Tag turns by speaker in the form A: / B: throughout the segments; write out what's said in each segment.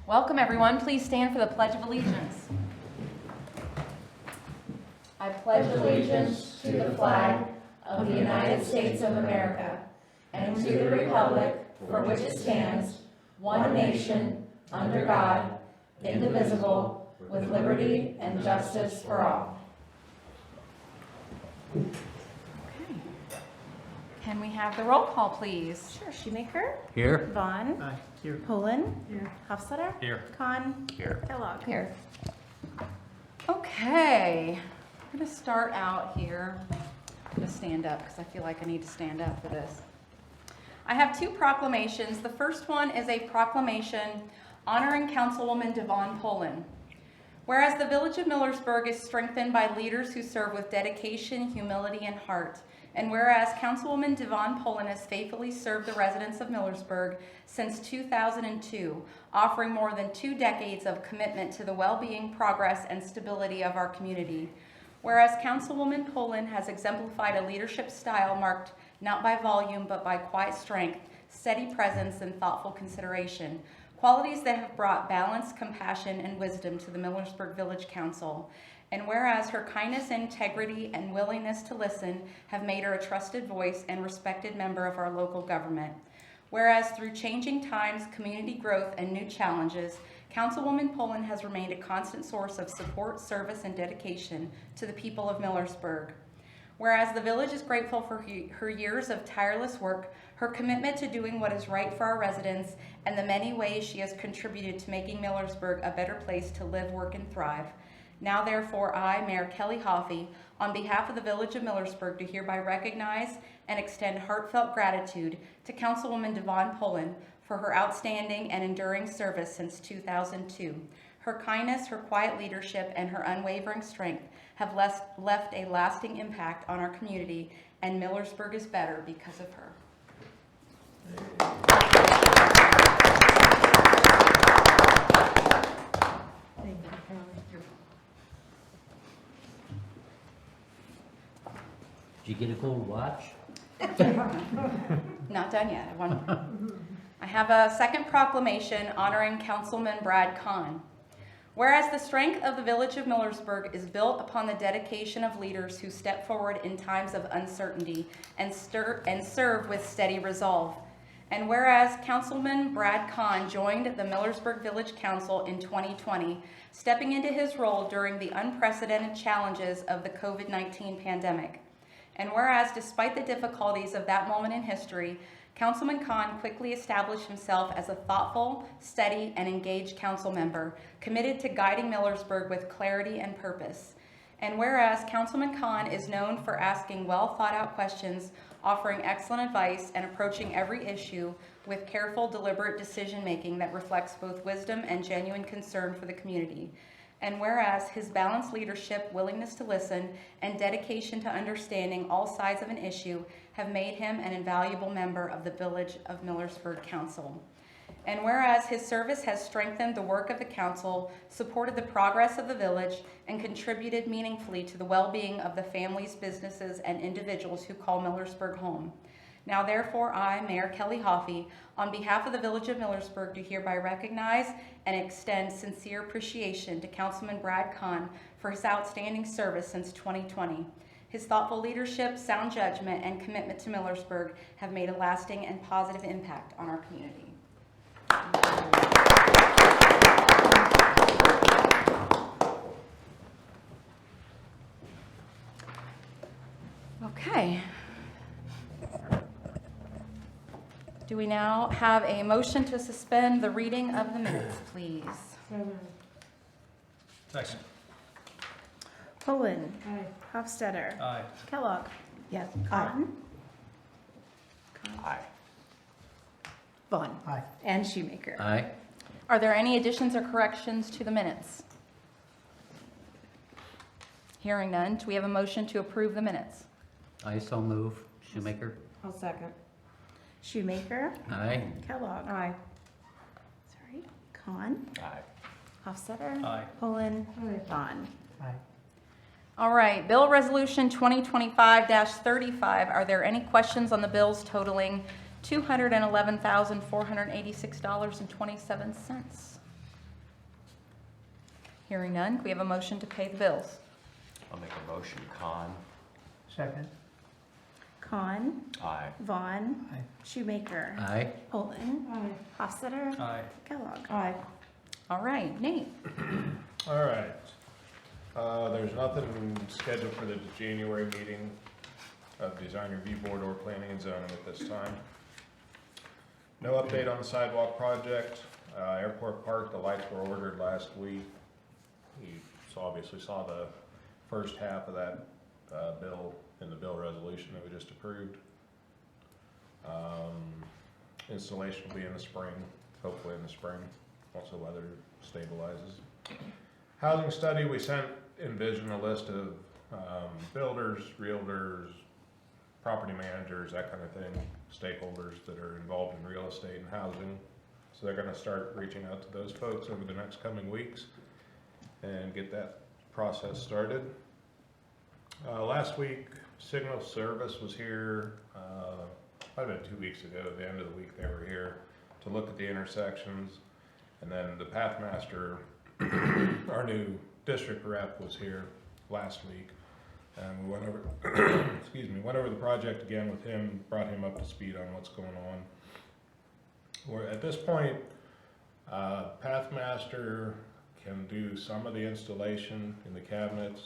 A: Welcome, everyone. Please stand for the Pledge of Allegiance. I pledge allegiance to the flag of the United States of America and to the republic for which it stands, one nation, under God, indivisible, with liberty and justice for all. Okay. Can we have the roll call, please?
B: Sure. Shoemaker.
C: Here.
B: Vaughn.
C: Aye. Here.
B: Poland. Here. Hofstadter.
C: Here.
B: Kahn.
C: Here.
B: Kellogg.
A: Here. Okay. I'm going to start out here. I'm going to stand up because I feel like I need to stand up for this. I have two proclamations. The first one is a proclamation honoring Councilwoman Devon Poland. Whereas the Village of Millersburg is strengthened by leaders who serve with dedication, humility, and heart, and whereas Councilwoman Devon Poland has faithfully served the residents of Millersburg since 2002, offering more than 2 decades of commitment to the well-being, progress, and stability of our community. Whereas Councilwoman Poland has exemplified a leadership style marked not by volume but by quiet strength, steady presence, and thoughtful consideration, qualities that have brought balance, compassion, and wisdom to the Millersburg Village Council. And whereas her kindness, integrity, and willingness to listen have made her a trusted voice and respected member of our local government. Whereas through changing times, community growth, and new challenges, Councilwoman Poland has remained a constant source of support, service, and dedication to the people of Millersburg. Whereas the village is grateful for her years of tireless work, her commitment to doing what is right for our residents, and the many ways she has contributed to making Millersburg a better place to live, work, and thrive. Now, therefore, I, Mayor Kelly Hoffey, on behalf of the Village of Millersburg, do hereby recognize and extend heartfelt gratitude to Councilwoman Devon Poland for her outstanding and enduring service since 2002. Her kindness, her quiet leadership, and her unwavering strength have left a lasting impact on our community, and Millersburg is better because of her.
D: Thank you, Kelly.
C: Did you get a gold watch?
A: Not done yet. I have a second proclamation honoring Councilman Brad Kahn. Whereas the strength of the Village of Millersburg is built upon the dedication of leaders who step forward in times of uncertainty and serve with steady resolve. And whereas Councilman Brad Kahn joined the Millersburg Village Council in 2020, stepping into his role during the unprecedented challenges of the COVID-19 pandemic. And whereas despite the difficulties of that moment in history, Councilman Kahn quickly established himself as a thoughtful, steady, and engaged council member, committed to guiding Millersburg with clarity and purpose. And whereas Councilman Kahn is known for asking well-thought-out questions, offering excellent advice, and approaching every issue with careful, deliberate decision-making that reflects both wisdom and genuine concern for the community. And whereas his balanced leadership, willingness to listen, and dedication to understanding all sides of an issue have made him an invaluable member of the Village of Millersburg Council. And whereas his service has strengthened the work of the council, supported the progress of the village, and contributed meaningfully to the well-being of the families, businesses, and individuals who call Millersburg home. Now, therefore, I, Mayor Kelly Hoffey, on behalf of the Village of Millersburg, do hereby recognize and extend sincere appreciation to Councilman Brad Kahn for his outstanding service since 2020. His thoughtful leadership, sound judgment, and commitment to Millersburg have made a lasting and positive impact on our community. Okay. Do we now have a motion to suspend the reading of the minutes, please?
D: So moved.
C: Second.
B: Poland.
D: Aye.
B: Hofstadter.
C: Aye.
B: Kellogg.
D: Yes.
B: Kahn.
C: Aye.
B: Vaughn.
D: Aye.
B: And Shoemaker.
C: Aye.
A: Are there any additions or corrections to the minutes? Hearing none, do we have a motion to approve the minutes?
C: I so move. Shoemaker.
D: I'll second.
B: Shoemaker.
C: Aye.
B: Kellogg.
D: Aye.
B: Sorry. Kahn.
C: Aye.
B: Hofstadter.
C: Aye.
B: Poland.
D: Aye.
B: Vaughn.
D: Aye.
A: All right, Bill Resolution 2025-35. Are there any questions on the bills totaling $211,486.27? Hearing none, can we have a motion to pay the bills?
D: I'll make a motion. Khan.
E: Second.
B: Con,
D: Aye.
B: Vaughn,
E: Aye.
B: Shoemaker,
C: Aye.
B: Holden, Hofstadter,
E: Aye.
B: Kellogg.
F: Aye.
A: All right, Nate.
G: All right. There's nothing scheduled for the January meeting of Design Review Board or Planning and Zoning at this time. No update on the sidewalk project. Airport Park, the lights were ordered last week. You obviously saw the first half of that bill in the bill resolution that we just approved. Installation will be in the spring, hopefully in the spring, once the weather stabilizes. Housing study, we sent Envision a list of builders, realtors, property managers, that kind of thing, stakeholders that are involved in real estate and housing. So they're gonna start reaching out to those folks over the next coming weeks and get that process started. Last week, Signal Service was here, might have been 2 weeks ago, at the end of the week they were here to look at the intersections. And then the Pathmaster, our new district rep, was here last week. And we went over, excuse me, went over the project again with him, brought him up to speed on what's going on. We're, at this point, Pathmaster can do some of the installation in the cabinets,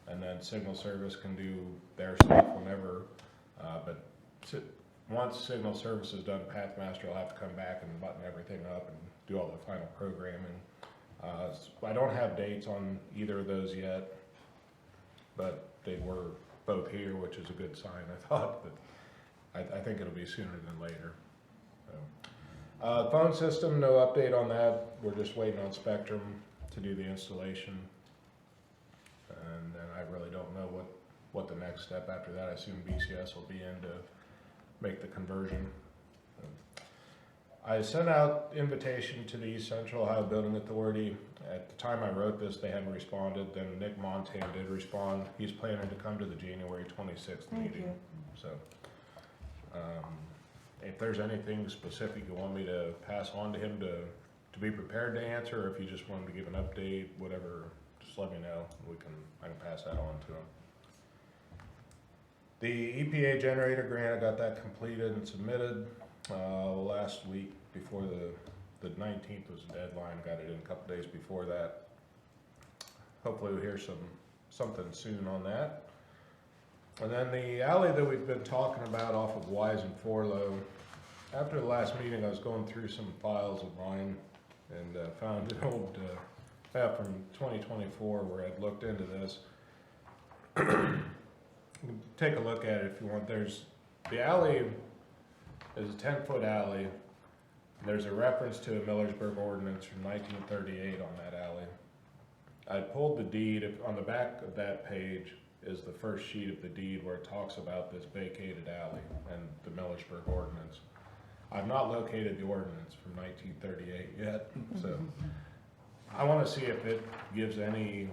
G: and then Signal Service can do their stuff whenever. But once Signal Service is done, Pathmaster will have to come back and button everything up and do all the final programming. I don't have dates on either of those yet, but they were both here, which is a good sign, I thought, but I think it'll be sooner than later. So. Phone system, no update on that. We're just waiting on Spectrum to do the installation. And then I really don't know what the next step after that. I assume BCS will be in to make the conversion. I sent out invitation to the East Central Ohio Building Authority. At the time I wrote this, they hadn't responded. Then Nick Montan did respond. He's planning to come to the January 26th meeting. So, if there's anything specific you want me to pass on to him to be prepared to answer, or if you just wanted to give an update, whatever, just let me know. I can pass that on to him. The EPA generator grant, I got that completed and submitted last week before the 19th was the deadline. Got it in a couple days before that. Hopefully we'll hear something soon on that. And then the alley that we've been talking about off of Wise and Forlow. After the last meeting, I was going through some files of mine and found an old map from 2024 where I'd looked into this. Take a look at it if you want. The alley is a 10-foot alley. There's a reference to a Millersburg ordinance from 1938 on that alley. I pulled the deed. On the back of that page is the first sheet of the deed where it talks about this vacated alley and the Millersburg ordinance. I've not located the ordinance from 1938 yet, so I want to see if it gives any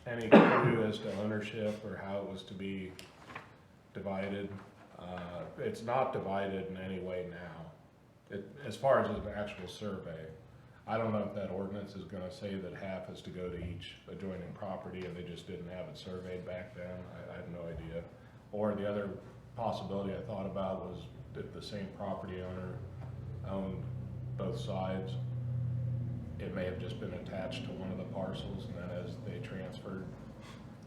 G: clue as to ownership or how it was to be divided. It's not divided in any way now. As far as an actual survey, I don't know if that ordinance is going to say that half is to go to each adjoining property and they just didn't have it surveyed back then. I have no idea. Or the other possibility I thought about was if the same property owner owned both sides, it may have just been attached to one of the parcels, and then as they transferred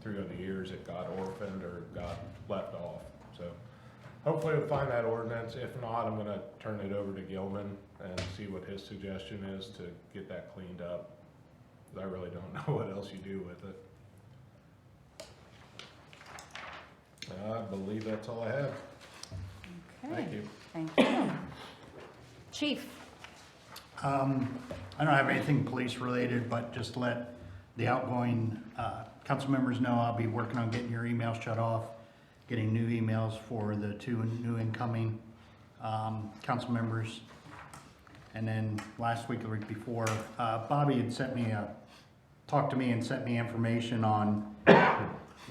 G: through the years, it got orphaned or got left off. So hopefully we'll find that ordinance. If not, I'm gonna turn it over to Gilman and see what his suggestion is to get that cleaned up. I really don't know what else you do with it. I believe that's all I have.
A: Okay.
G: Thank you.
A: Thank you. Chief.
E: I don't have anything police related, but just let the outgoing council members know I'll be working on getting your emails shut off, getting new emails for the 2 new incoming council members. And then last week or the week before, Bobby had talked to me and sent me information on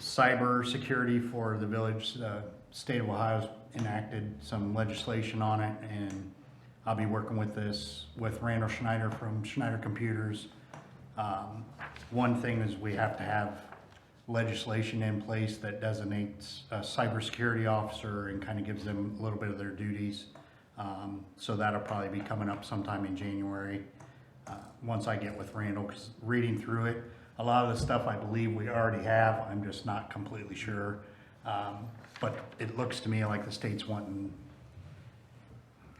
E: cyber security for the village. The state of Ohio's enacted some legislation on it, and I'll be working with Randall Schneider from Schneider Computers One thing is we have to have legislation in place that designates a cybersecurity officer and kind of gives them a little bit of their duties. So that'll probably be coming up sometime in January, once I get with Randall, because reading through it, a lot of the stuff I believe we already have, I'm just not completely sure. But it looks to me like the state's wanting,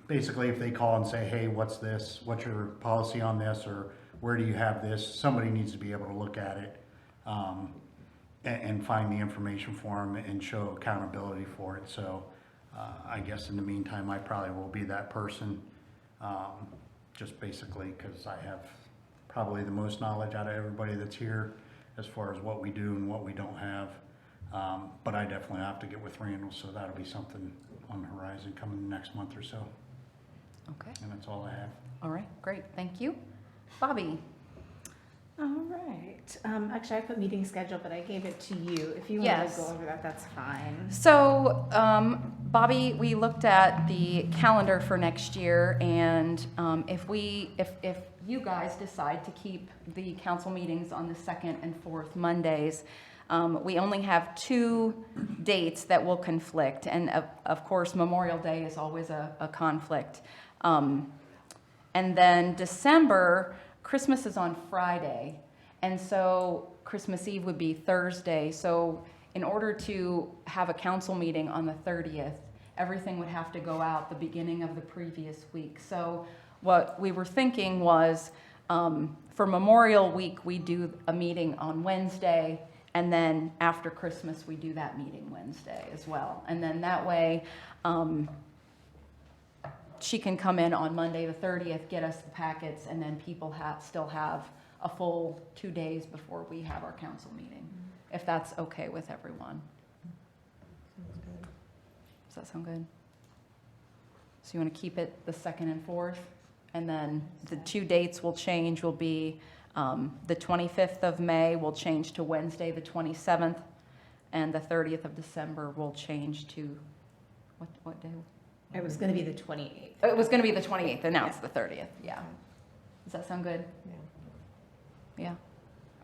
E: basically if they call and say, hey, what's this? What's your policy on this? Or where do you have this? Somebody needs to be able to look at it and find the information for them and show accountability for it. So I guess in the meantime, I probably will be that person, just basically because I have probably the most knowledge out of everybody that's here as far as what we do and what we don't have. But I definitely have to get with Randall, so that'll be something on the horizon coming next month or so.
A: Okay,
E: And that's all I have.
A: all right, great, thank you. Bobby?
B: All right. Actually, I put meeting schedule, but I gave it to you. If you want
A: Yes.
B: to go over that, that's fine.
A: So, Bobby, we looked at the calendar for next year, and if you guys decide to keep the council meetings on the second and fourth Mondays, we only have 2 dates that will conflict, and of course, Memorial Day is always a conflict. And then December, Christmas is on Friday, and so Christmas Eve would be Thursday. So in order to have a council meeting on the 30th, everything would have to go out the beginning of the previous week. So what we were thinking was, for Memorial Week, we do a meeting on Wednesday, and then after Christmas, we do that meeting Wednesday as well. And then that way, she can come in on Monday the 30th, get us the packets, and then people still have a full 2 days before we have our council meeting, if that's okay with everyone. Does that sound good? So you want to keep it the 2nd and 4th? And then the 2 dates will change, will be the 25th of May will change to Wednesday the 27th, and the 30th of December will change to, what day?
B: It was going to be the 28th.
A: It was going to be the 28th, and now it's the 30th, yeah. Does that sound good? Yeah?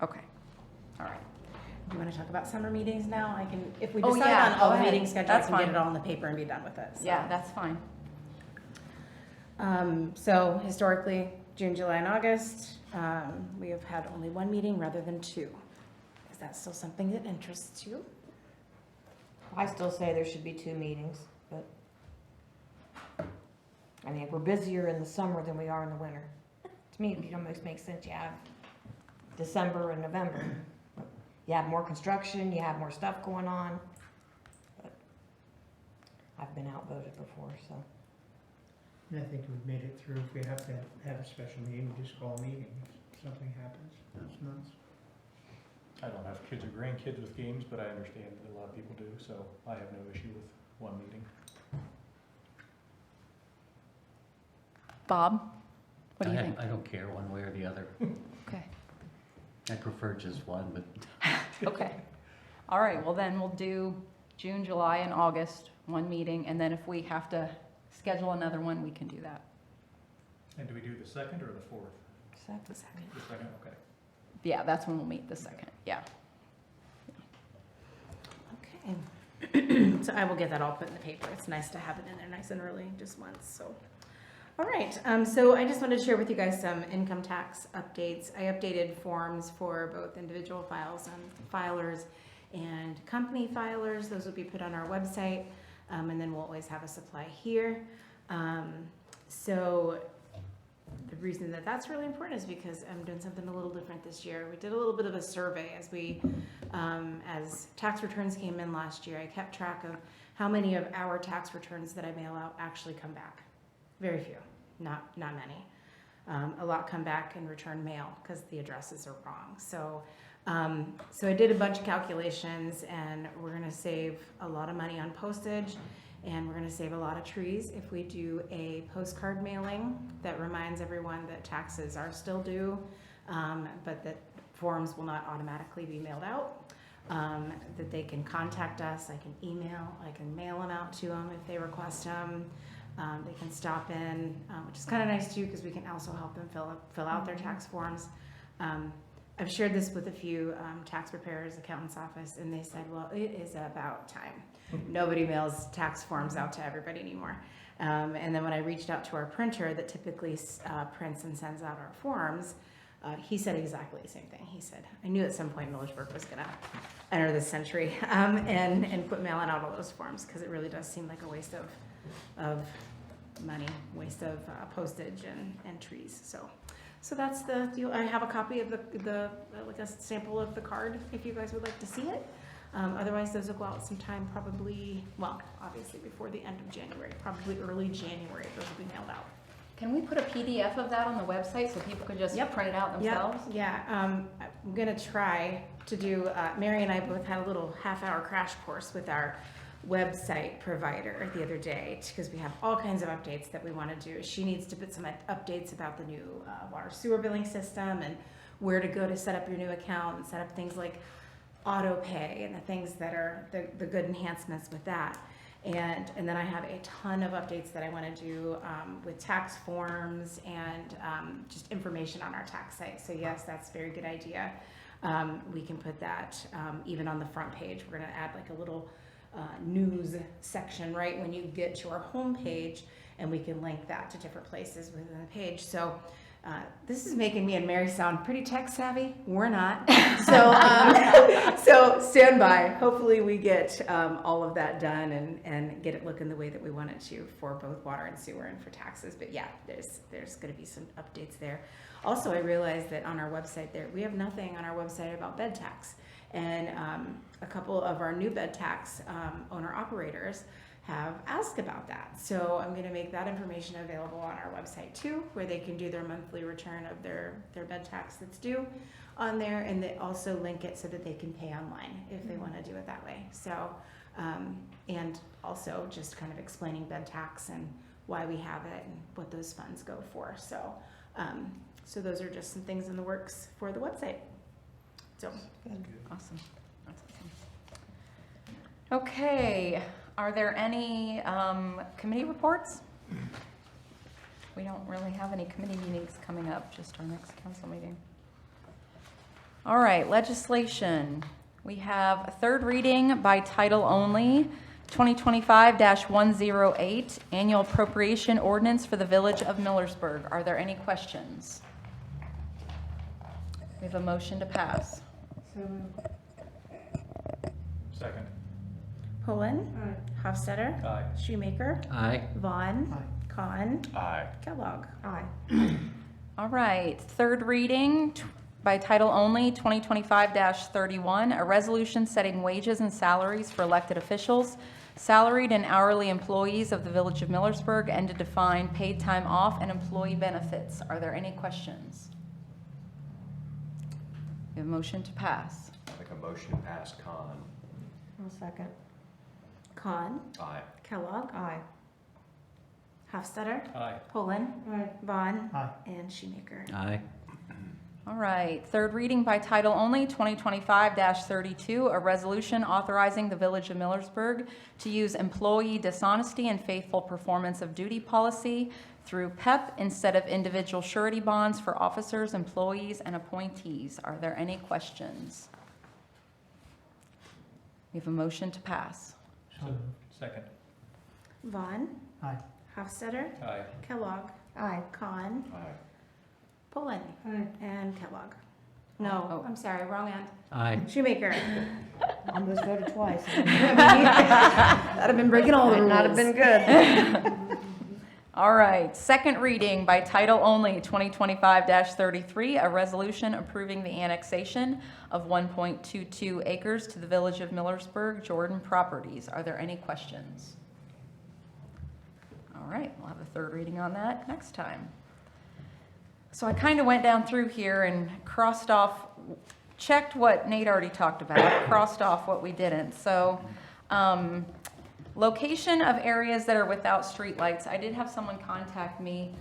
A: Okay, all right.
B: Do you want to talk about summer meetings now? I can, if we
A: Oh,
B: decide
A: yeah,
B: on all
A: go
B: the
A: ahead.
B: meeting schedule, I
A: That's
B: can get
A: fine.
B: it all on the paper and be done with it. So.
A: Yeah, that's fine.
B: So historically, June, July, and August, we have had only 1 meeting rather than 2. Is that still something that interests you?
F: I still say there should be 2 meetings, but I mean, we're busier in the summer than we are in the winter. To me, it almost makes sense you have December and November. You have more construction, you have more stuff going on. But I've been outvoted before, so.
H: And I think we've made it through. If we have to have a special meeting, we just call a meeting if something happens. That's nuts.
I: I don't have kids or grandkids with games, but I understand that a lot of people do, so I have no issue with 1 meeting.
A: Bob, what do you think?
C: I don't care one way or the other.
A: Okay,
C: I prefer just one, but
A: okay. All right, well then we'll do June, July, and August, 1 meeting, and then if we have to schedule another one, we can do that.
I: And do we do the 2nd or the 4th?
F: Second.
I: The 2nd, okay.
A: Yeah, that's when we'll meet, the 2nd, yeah.
B: Okay. So I will get that all put in the paper. It's nice to have it in there nice and early, just once, so. All right, so I just wanted to share with you guys some income tax updates. I updated forms for both individual files and filers and company filers. Those will be put on our website, and then we'll always have a supply here. So the reason that that's really important is because I'm doing something a little different this year. We did a little bit of a survey as tax returns came in last year. I kept track of how many of our tax returns that I mail out actually come back. Very few, not many. A lot come back in return mail because the addresses are wrong. So I did a bunch of calculations, and we're gonna save a lot of money on postage, and we're gonna save a lot of trees if we do a postcard mailing that reminds everyone that taxes are still due, but that forms will not automatically be mailed out. That they can contact us, I can email, I can mail them out to them if they request them. They can stop in, which is kind of nice too, because we can also help them fill out their tax forms. I've shared this with a few tax preparers, accountant's office, and they said, well, it is about time. Nobody mails tax forms out to everybody anymore. And then when I reached out to our printer that typically prints and sends out our forms, he said exactly the same thing. He said, I knew at some point Millersburg was going to enter this century and quit mailing out all those forms, because it really does seem like a waste of money, waste of postage and trees. So that's the deal. I have a copy of the like a sample of the card if you guys would like to see it. Otherwise, those will go out sometime probably, well, obviously before the end of January, probably early January, those will be mailed out.
A: Can we put a PDF of that on the website so people could just
B: Yep.
A: print it out themselves?
B: Yeah, I'm gonna try to do, Mary and I both had a little half-hour crash course with our website provider the other day, because we have all kinds of updates that we want to do. She needs to put some updates about the new water sewer billing system and where to go to set up your new account and set up things like auto pay and the things that are the good enhancements with that. And then I have a ton of updates that I want to do with tax forms and just information on our tax site. So yes, that's a very good idea. We can put that even on the front page. We're going to add like a little news section right when you get to our home page, and we can link that to different places within the page. So this is making me and Mary sound pretty tech savvy. We're not. So stand by. Hopefully we get all of that done and get it looking the way that we want it to for both water and sewer and for taxes. But yeah, there's going to be some updates there. Also, I realized that on our website there, we have nothing on our website about bed tax. And a couple of our new bed tax owner operators have asked about that. So I'm going to make that information available on our website too, where they can do their monthly return of their bed tax that's due on there, and they also link it so that they can pay online if they want to do it that way. So, and also just kind of explaining bed tax and why we have it and what those funds go for. So, so those are just some things in the works for the website. So.
A: Awesome. That's awesome. Okay, are there any committee reports? We don't really have any committee meetings coming up, just our next council meeting. All right, legislation. We have a third reading by title only, 2025-108, annual appropriation ordinance for the Village of Millersburg. Are there any questions? We have a motion to pass.
I: Second.
B: Pullen. Hofstadter.
I: Aye.
B: Shoemaker.
C: Aye.
B: Vaughn.
H: Aye.
B: Kahn.
D: Aye.
B: Kellogg.
F: Aye.
A: All right, third reading by title only, 2025-31, a resolution setting wages and salaries for elected officials, salaried and hourly employees of the Village of Millersburg, and to define paid time off and employee benefits. Are there any questions? We have a motion to pass.
D: Make a motion to pass con.
F: I'll second.
B: Kahn.
D: Aye.
B: Kellogg.
F: Aye.
B: Hofstadter.
I: Aye.
B: Pullen.
H: Aye.
B: Vaughn.
H: Aye.
B: And Shoemaker.
C: Aye.
A: All right, third reading by title only, 2025-32, a resolution authorizing the Village of Millersburg to use employee dishonesty and faithful performance of duty policy through PEP instead of individual surety bonds for officers, employees, and appointees. Are there any questions? We have a motion to pass.
H: So moved.
I: Second.
B: Vaughn.
H: Aye.
B: Hofstadter.
I: Aye.
B: Kellogg.
F: Aye.
B: Kahn.
D: Aye.
B: Pullen.
H: Aye.
B: And Kellogg. No,
A: Oh.
B: I'm sorry, wrong end.
C: Aye.
B: Shoemaker.
F: Almost voted twice.
B: That'd have been breaking all the rules.
F: Might not have been good.
A: All right, second reading by title only, 2025-33, a resolution approving the annexation of 1.22 acres to the Village of Millersburg, Jordan Properties. Are there any questions? All right, we'll have a third reading on that next time. So I kind of went down through here and crossed off, checked what Nate already talked about, crossed off what we didn't. So, location of areas that are without streetlights. I did have someone contact me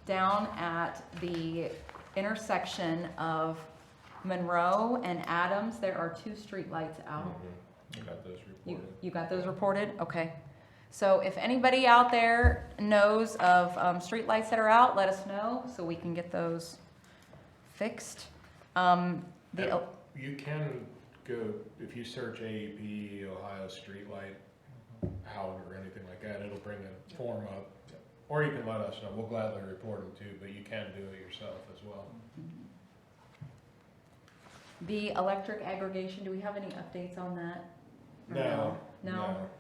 A: down at the intersection of Monroe and Adams. There are 2 streetlights out.
G: You got those reported.
A: You got those reported? Okay. So if anybody out there knows of streetlights that are out, let us know so we can get those fixed. The,
G: You can go, if you search AEP, Ohio Streetlight, out or anything like that, it'll bring a form up. Or you can let us know, we'll gladly report them too, but you can do it yourself as well.
A: the electric aggregation, do we have any updates on that? Or
G: No,
A: No?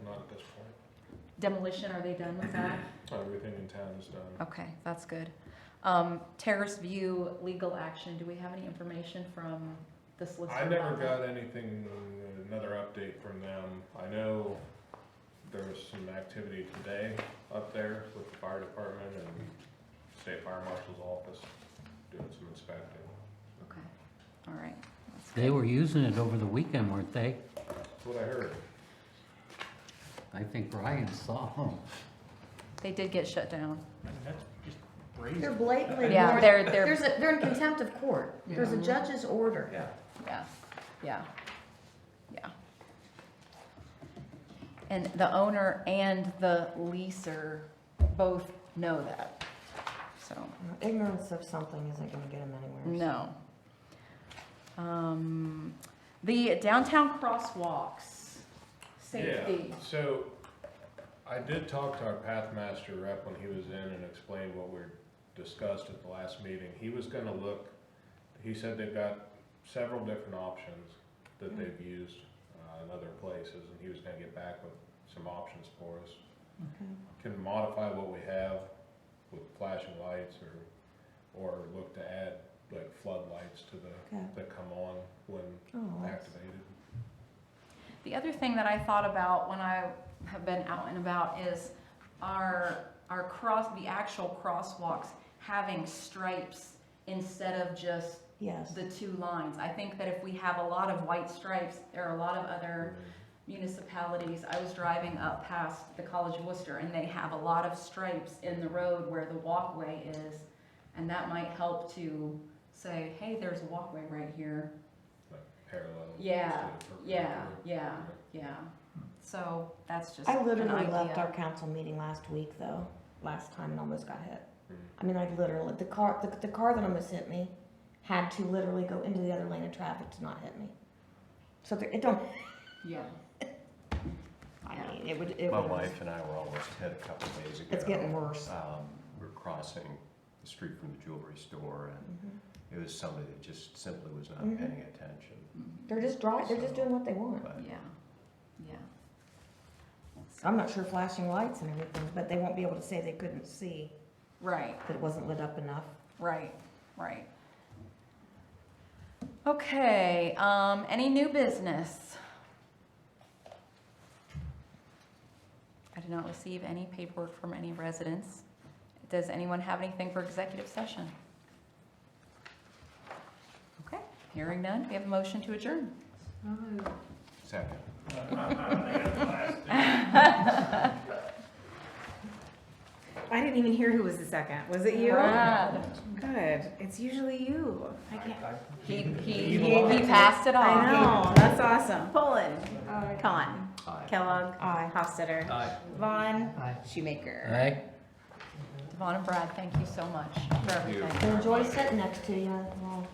G: not at this point.
A: Demolition, are they done with that?
G: Everything in town is done.
A: Okay, that's good. Terrace View legal action, do we have any information from the solicitor?
G: I never
A: about that?
G: got anything, another update from them. I know there was some activity today up there with the fire department and state fire marshal's office doing some inspecting.
A: Okay, all right. That's
C: They
A: good.
C: were using it over the weekend, weren't they?
G: That's what I heard.
C: I think Brian saw them.
A: They did get shut down.
I: I mean, that's just crazy.
F: They're blatantly.
A: Yeah,
F: ignoring-
A: they're-
F: They're in contempt of court. There's a
A: Yeah.
F: judge's order.
I: Yeah.
A: Yeah, yeah, yeah. And the owner and the leaser both know that, so,
F: Ignorance of something isn't gonna get them anywhere.
A: no. The downtown crosswalks, safety.
G: Yeah, so I did talk to our Pathmaster rep when he was in and explained what we discussed at the last meeting. He was gonna look, he said they've got several different options that they've used in other places, and he was gonna get back with some options for us.
F: Okay.
G: Can modify what we have with flashing lights or look to add like floodlights to
F: Okay.
G: that come on when
F: Oh, that's-
G: activated.
A: The other thing that I thought about when I have been out and about is the actual crosswalks having stripes instead of just
F: Yes.
A: the two lines. I think that if we have a lot of white stripes, there are a lot of other municipalities. I was driving up past the College of Worcester and they have a lot of stripes in the road where the walkway is. And that might help to say, hey, there's a walkway right here.
G: Like parallel.
A: Yeah,
G: instead of
A: yeah,
G: perpendicular.
A: yeah, yeah. So that's just
F: I
A: an
F: literally left
A: idea.
F: our council meeting last week though, last time and almost got hit.
G: Mm.
F: I mean, I literally, the car that almost hit me had to literally go into the other lane of traffic to not hit me. So it don't,
A: Yeah.
F: I mean, it
D: My
F: would.
D: wife and I were almost hit a couple of days ago.
F: It's getting worse.
D: We were crossing the street from the jewelry store, and
F: Mhm.
D: it was somebody that just simply was not
F: Mhm.
D: paying attention.
F: They're just they're just doing what they want.
D: But
A: Yeah, yeah.
F: I'm not sure flashing lights and everything, but they won't be able to say they couldn't see,
A: Right,
F: that it wasn't lit up enough.
A: right, right. Okay, any new business? I did not receive any paperwork from any residents. Does anyone have anything for executive session? Okay, hearing none, we have a motion to adjourn.
D: second.
B: I didn't even hear who was the second. Was it you?
A: Brad.
B: Good. It's usually you. I can't.
A: He passed it off.
B: I know. That's awesome. Poland. Khan.
D: Aye.
B: Kellogg.
F: Aye.
B: Hofstadter.
C: Aye.
B: Vaughn.
H: Aye.
B: Shoemaker.
C: Aye.
A: Devon and Brad, thank you so much for everything.
F: Enjoy sitting next to you. Well,